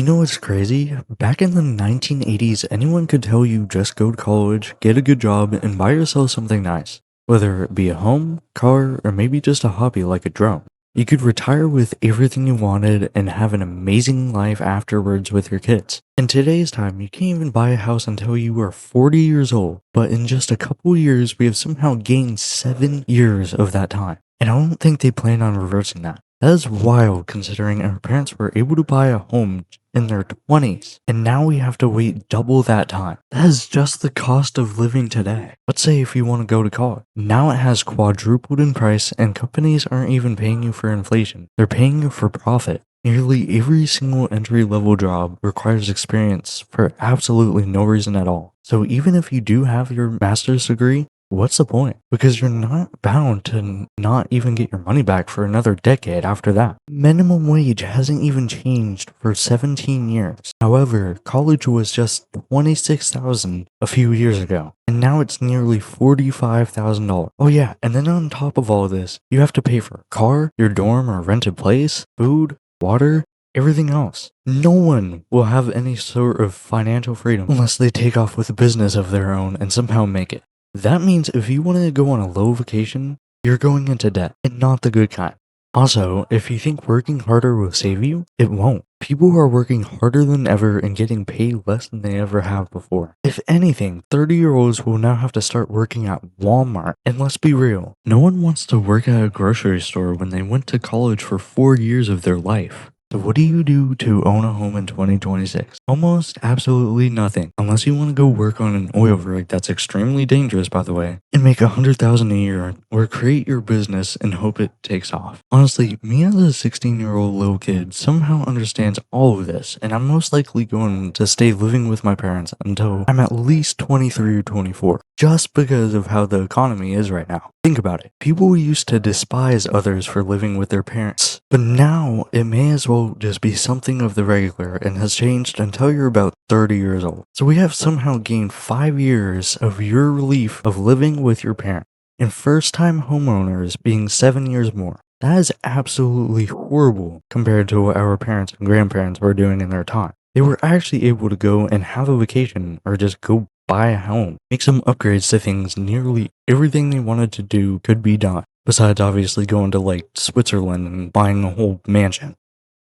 You know what's crazy? Back in the 1980s, anyone could tell you just go to college, get a good job, and buy yourself something nice. Whether it be a home, car, or maybe just a hobby like a drone. You could retire with everything you wanted and have an amazing life afterwards with your kids. In today's time, you can't even buy a house until you are 40 years old, but in just a couple years, we have somehow gained 7 years of that time. And I don't think they plan on reversing that. That is wild considering our parents were able to buy a home in their 20s, and now we have to wait double that time. That is just the cost of living today. Let's say if you want to go to college. Now it has quadrupled in price, and companies aren't even paying you for inflation. They're paying you for profit. Nearly every single entry-level job requires experience for absolutely no reason at all. So even if you do have your master's degree, what's the point? Because you're not bound to not even get your money back for another decade after that. Minimum wage hasn't even changed for 17 years. However, college was just $26,000 a few years ago, and now it's nearly $45,000. Oh yeah, and then on top of all of this, you have to pay for a car, your dorm or rented place, food, water, everything else. No one will have any sort of financial freedom unless they take off with a business of their own and somehow make it. That means if you want to go on a low vacation, you're going into debt, and not the good kind. Also, if you think working harder will save you, it won't. People are working harder than ever and getting paid less than they ever have before. If anything, 30-year-olds will now have to start working at Walmart. And let's be real, no one wants to work at a grocery store when they went to college for 4 years of their life. So what do you do to own a home in 2026? Almost absolutely nothing, unless you want to go work on an oil rig that's extremely dangerous, by the way, and make $100,000 a year, or create your business and hope it takes off. Honestly, me as a 16-year-old little kid somehow understands all of this, and I'm most likely going to stay living with my parents until I'm at least 23 or 24, just because of how the economy is right now. Think about it. People used to despise others for living with their parents, but now it may as well just be something of the regular and has changed until you're about 30 years old. So we have somehow gained 5 years of your relief of living with your parents, and first-time homeowners being 7 years more. That is absolutely horrible compared to what our parents and grandparents were doing in their time. They were actually able to go and have a vacation or just go buy a home, make some upgrades to things. Nearly everything they wanted to do could be done, besides obviously going to like Switzerland and buying a whole mansion.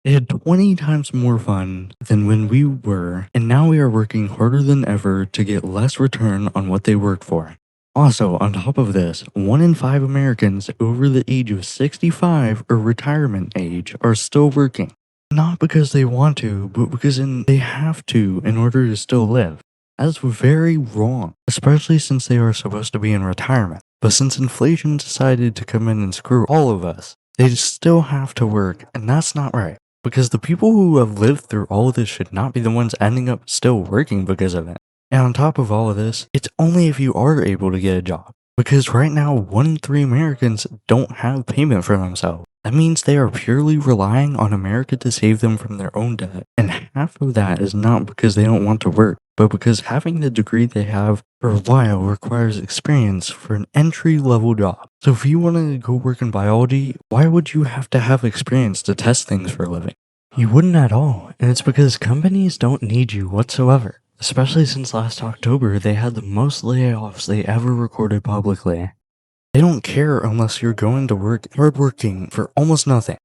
They had 20 times more fun than when we were, and now we are working harder than ever to get less return on what they worked for. Also, on top of this, 1 in 5 Americans over the age of 65 or retirement age are still working. Not because they want to, but because they have to in order to still live. That's very wrong, especially since they are supposed to be in retirement. But since inflation decided to come in and screw all of us, they still have to work, and that's not right. Because the people who have lived through all of this should not be the ones ending up still working because of it. And on top of all of this, it's only if you are able to get a job. Because right now, 1 in 3 Americans don't have payment for themselves. That means they are purely relying on America to save them from their own debt. And half of that is not because they don't want to work, but because having the degree they have for a while requires experience for an entry-level job. So if you want to go work in biology, why would you have to have experience to test things for a living? You wouldn't at all, and it's because companies don't need you whatsoever. Especially since last October, they had the most layoffs they ever recorded publicly. They don't care unless you're going to work hardworking for almost nothing.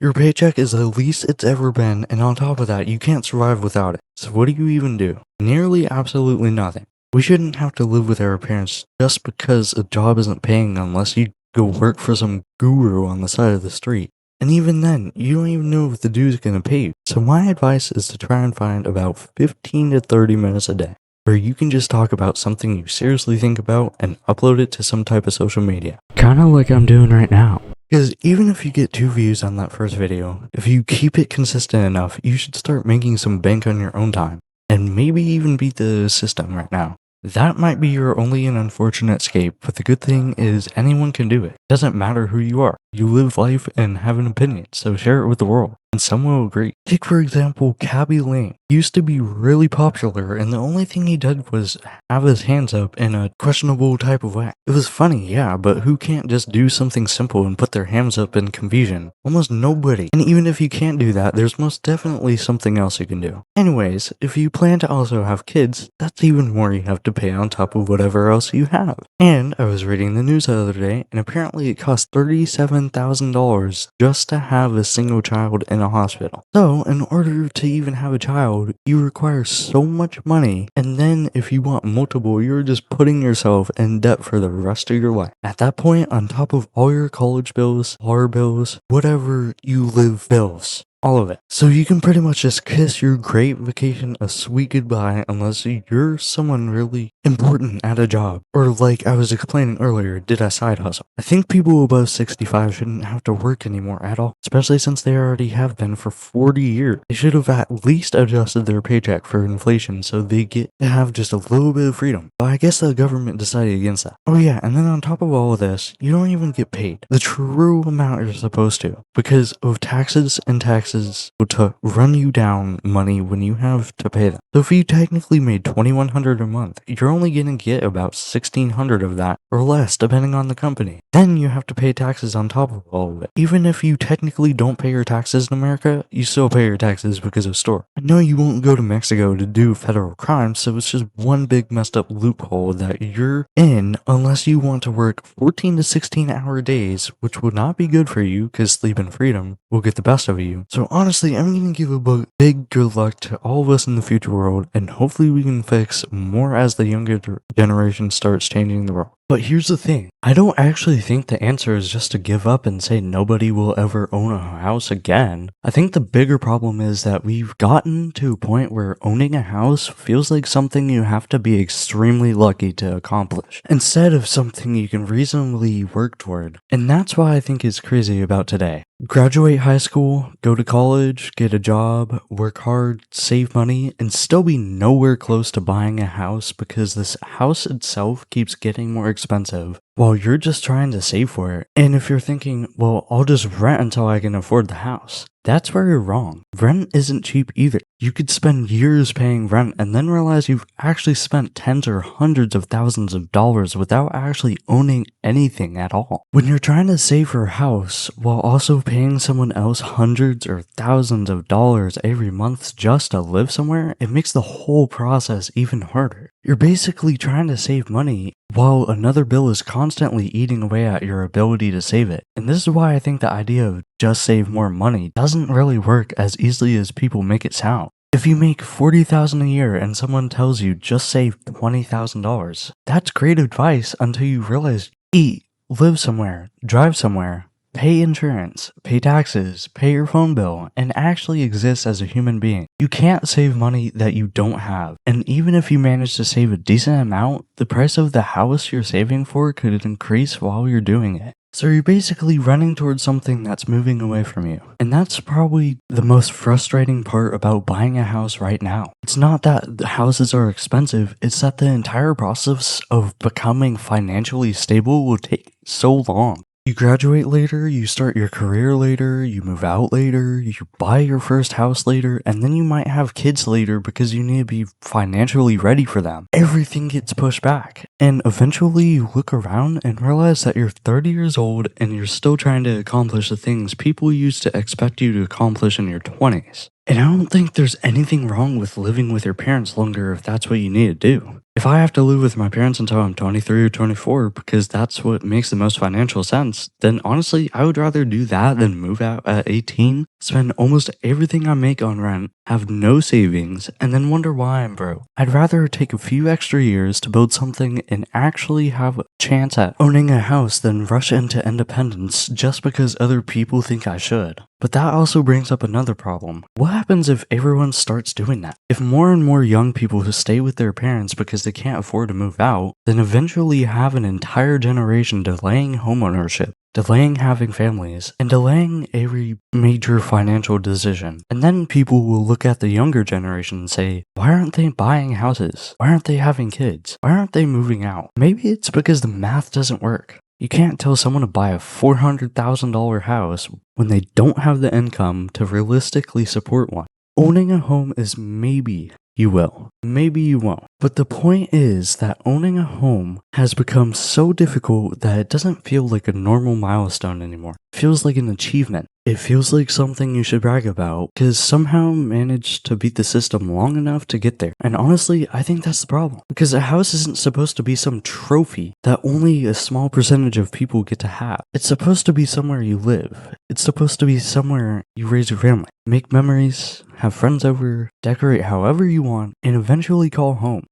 Your paycheck is the least it's ever been, and on top of that, you can't survive without it. So what do you even do? Nearly absolutely nothing. We shouldn't have to live with our parents just because a job isn't paying unless you go work for some guru on the side of the street. And even then, you don't even know if the dude's gonna pay you. So my advice is to try and find about 15 to 30 minutes a day, where you can just talk about something you seriously think about and upload it to some type of social media. Kinda like I'm doing right now. Because even if you get 2 views on that first video, if you keep it consistent enough, you should start making some bank on your own time, and maybe even beat the system right now. That might be your only and unfortunate escape, but the good thing is anyone can do it. Doesn't matter who you are. You live life and have an opinion, so share it with the world. and some will agree. Take for example, Cabby Lane used to be really popular, and the only thing he did was have his hands up in a questionable type of way. It was funny, yeah, but who can't just do something simple and put their hands up in confusion? Almost nobody. And even if you can't do that, there's most definitely something else you can do. Anyways, if you plan to also have kids, that's even more you have to pay on top of whatever else you have. And I was reading the news the other day, and apparently it costs $37,000 just to have a single child in a hospital. So, in order to even have a child, you require so much money, and then if you want multiple, you're just putting yourself in debt for the rest of your life. At that point, on top of all your college bills, car bills, whatever you live bills, all of it. So you can pretty much just kiss your great vacation a sweet goodbye unless you're someone really important at a job. Or like I was explaining earlier, did a side hustle. I think people above 65 shouldn't have to work anymore at all, especially since they already have been for 40 years. They should have at least adjusted their paycheck for inflation so they get to have just a little bit of freedom. But I guess the government decided against that. Oh yeah, and then on top of all of this, you don't even get paid the true amount you're supposed to because of taxes and taxes to run you down money when you have to pay them. So if you technically made $2,100 a month, you're only gonna get about $1,600 of that or less depending on the company. Then you have to pay taxes on top of all of it. Even if you technically don't pay your taxes in America, you still pay your taxes because of store. I know you won't go to Mexico to do federal crimes, so it's just one big messed up loophole that you're in unless you want to work 14 to 16 hour days, which would not be good for you because sleep and freedom will get the best of you. So honestly, I'm going to give a big good luck to all of us in the future world, and hopefully we can fix more as the younger generation starts changing the world. But here's the thing, I don't actually think the answer is just to give up and say nobody will ever own a house again. I think the bigger problem is that we've gotten to a point where owning a house feels like something you have to be extremely lucky to accomplish, instead of something you can reasonably work toward. And that's why I think it's crazy about today. Graduate high school, go to college, get a job, work hard, save money, and still be nowhere close to buying a house because this house itself keeps getting more expensive while you're just trying to save for it. And if you're thinking, well, I'll just rent until I can afford the house, that's where you're wrong. Rent isn't cheap either. You could spend years paying rent and then realize you've actually spent tens or hundreds of thousands of dollars without actually owning anything at all. When you're trying to save for a house while also paying someone else hundreds or thousands of dollars every month just to live somewhere, it makes the whole process even harder. You're basically trying to save money while another bill is constantly eating away at your ability to save it. And this is why I think the idea of just save more money doesn't really work as easily as people make it sound. If you make $40,000 a year and someone tells you just save $20,000, that's great advice until you realize eat, live somewhere, drive somewhere, pay insurance, pay taxes, pay your phone bill, and actually exist as a human being. You can't save money that you don't have. And even if you manage to save a decent amount, the price of the house you're saving for could increase while you're doing it. So you're basically running towards something that's moving away from you. And that's probably the most frustrating part about buying a house right now. It's not that the houses are expensive, it's that the entire process of becoming financially stable will take so long. You graduate later, you start your career later, you move out later, you buy your first house later, and then you might have kids later because you need to be financially ready for them. Everything gets pushed back, and eventually you look around and realize that you're 30 years old and you're still trying to accomplish the things people used to expect you to accomplish in your 20s. And I don't think there's anything wrong with living with your parents longer if that's what you need to do. If I have to live with my parents until I'm 23 or 24 because that's what makes the most financial sense, then honestly, I would rather do that than move out at 18, spend almost everything I make on rent, have no savings, and then wonder why I'm broke. I'd rather take a few extra years to build something and actually have a chance at owning a house than rush into independence just because other people think I should. But that also brings up another problem. What happens if everyone starts doing that? If more and more young people who stay with their parents because they can't afford to move out, then eventually you have an entire generation delaying homeownership, delaying having families, and delaying every major financial decision. And then people will look at the younger generation and say, why aren't they buying houses? Why aren't they having kids? Why aren't they moving out? Maybe it's because the math doesn't work. You can't tell someone to buy a $400,000 house when they don't have the income to realistically support one. Owning a home is maybe you will, maybe you won't. But the point is that owning a home has become so difficult that it doesn't feel like a normal milestone anymore. It feels like an achievement. It feels like something you should brag about because somehow managed to beat the system long enough to get there. And honestly, I think that's the problem. Because a house isn't supposed to be some trophy that only a small percentage of people get to have. It's supposed to be somewhere you live. It's supposed to be somewhere you raise your family, make memories, have friends over, decorate however you want, and eventually call home.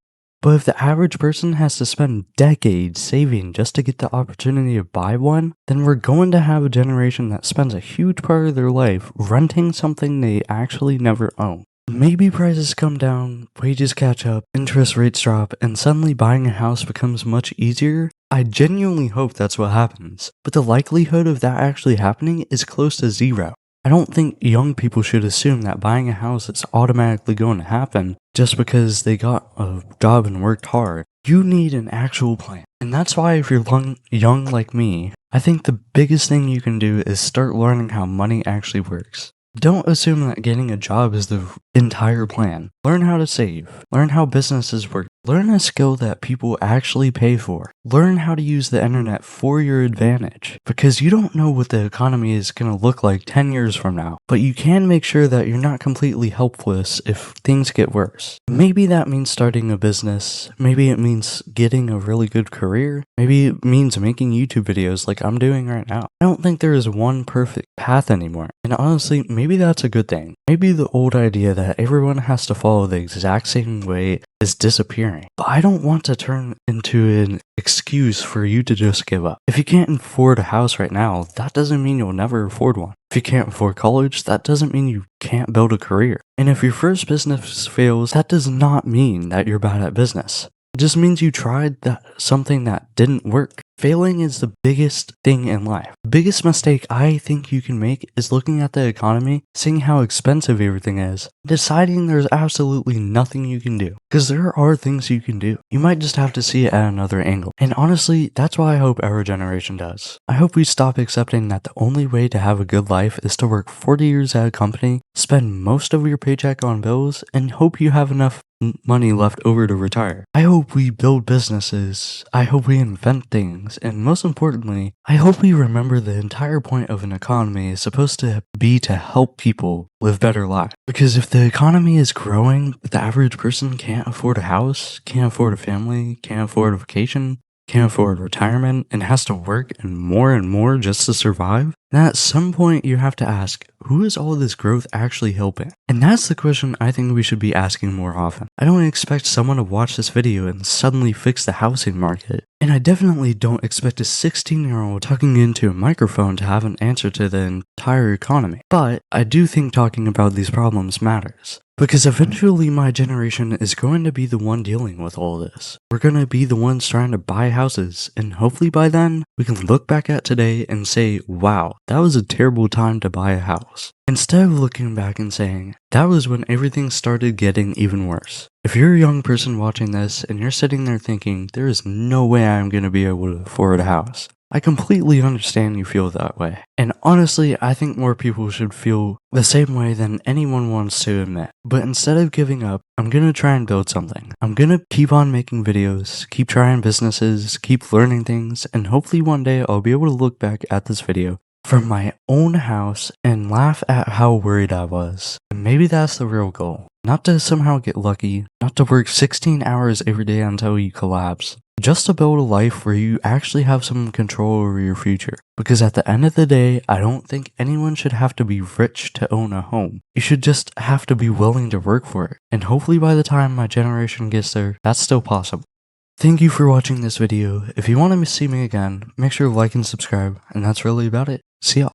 But if the average person has to spend decades saving just to get the opportunity to buy one, then we're going to have a generation that spends a huge part of their life renting something they actually never own. Maybe prices come down, wages catch up, interest rates drop, and suddenly buying a house becomes much easier. I genuinely hope that's what happens, but the likelihood of that actually happening is close to zero. I don't think young people should assume that buying a house is automatically going to happen just because they got a job and worked hard. You need an actual plan. And that's why if you're young like me, I think the biggest thing you can do is start learning how money actually works. Don't assume that getting a job is the entire plan. Learn how to save. Learn how businesses work. Learn a skill that people actually pay for. Learn how to use the internet for your advantage. Because you don't know what the economy is going to look like 10 years from now. But you can make sure that you're not completely helpless if things get worse. Maybe that means starting a business. Maybe it means getting a really good career. Maybe it means making YouTube videos like I'm doing right now. I don't think there is one perfect path anymore. And honestly, maybe that's a good thing. Maybe the old idea that everyone has to follow the exact same way is disappearing. But I don't want to turn into an excuse for you to just give up. If you can't afford a house right now, that doesn't mean you'll never afford one. If you can't afford college, that doesn't mean you can't build a career. And if your first business fails, that does not mean that you're bad at business. It just means you tried something that didn't work. Failing is the biggest thing in life. The biggest mistake I think you can make is looking at the economy, seeing how expensive everything is, deciding there's absolutely nothing you can do. Because there are things you can do. You might just have to see it at another angle. And honestly, that's what I hope our generation does. I hope we stop accepting that the only way to have a good life is to work 40 years at a company, spend most of your paycheck on bills, and hope you have enough money left over to retire. I hope we build businesses. I hope we invent things. And most importantly, I hope we remember the entire point of an economy is supposed to be to help people live better lives. Because if the economy is growing, but the average person can't afford a house, can't afford a family, can't afford a vacation, can't afford retirement, and has to work and more just to survive, then at some point you have to ask, who is all this growth actually helping? And that's the question I think we should be asking more often. I don't expect someone to watch this video and suddenly fix the housing market. And I definitely don't expect a 16-year-old talking into a microphone to have an answer to the entire economy. But I do think talking about these problems matters. Because eventually my generation is going to be the one dealing with all this. We're going to be the ones trying to buy houses, and hopefully by then, we can look back at today and say, wow, that was a terrible time to buy a house. Instead of looking back and saying, that was when everything started getting even worse. If you're a young person watching this and you're sitting there thinking, there is no way I'm going to be able to afford a house, I completely understand you feel that way. And honestly, I think more people should feel the same way than anyone wants to admit. But instead of giving up, I'm gonna try and build something. I'm gonna keep on making videos, keep trying businesses, keep learning things, and hopefully one day I'll be able to look back at this video from my own house and laugh at how worried I was. And maybe that's the real goal. Not to somehow get lucky, not to work 16 hours every day until you collapse. Just to build a life where you actually have some control over your future. Because at the end of the day, I don't think anyone should have to be rich to own a home. You should just have to be willing to work for it. And hopefully by the time my generation gets there, that's still possible. Thank you for watching this video. If you want to see me again, make sure to like and subscribe. And that's really about it. See ya.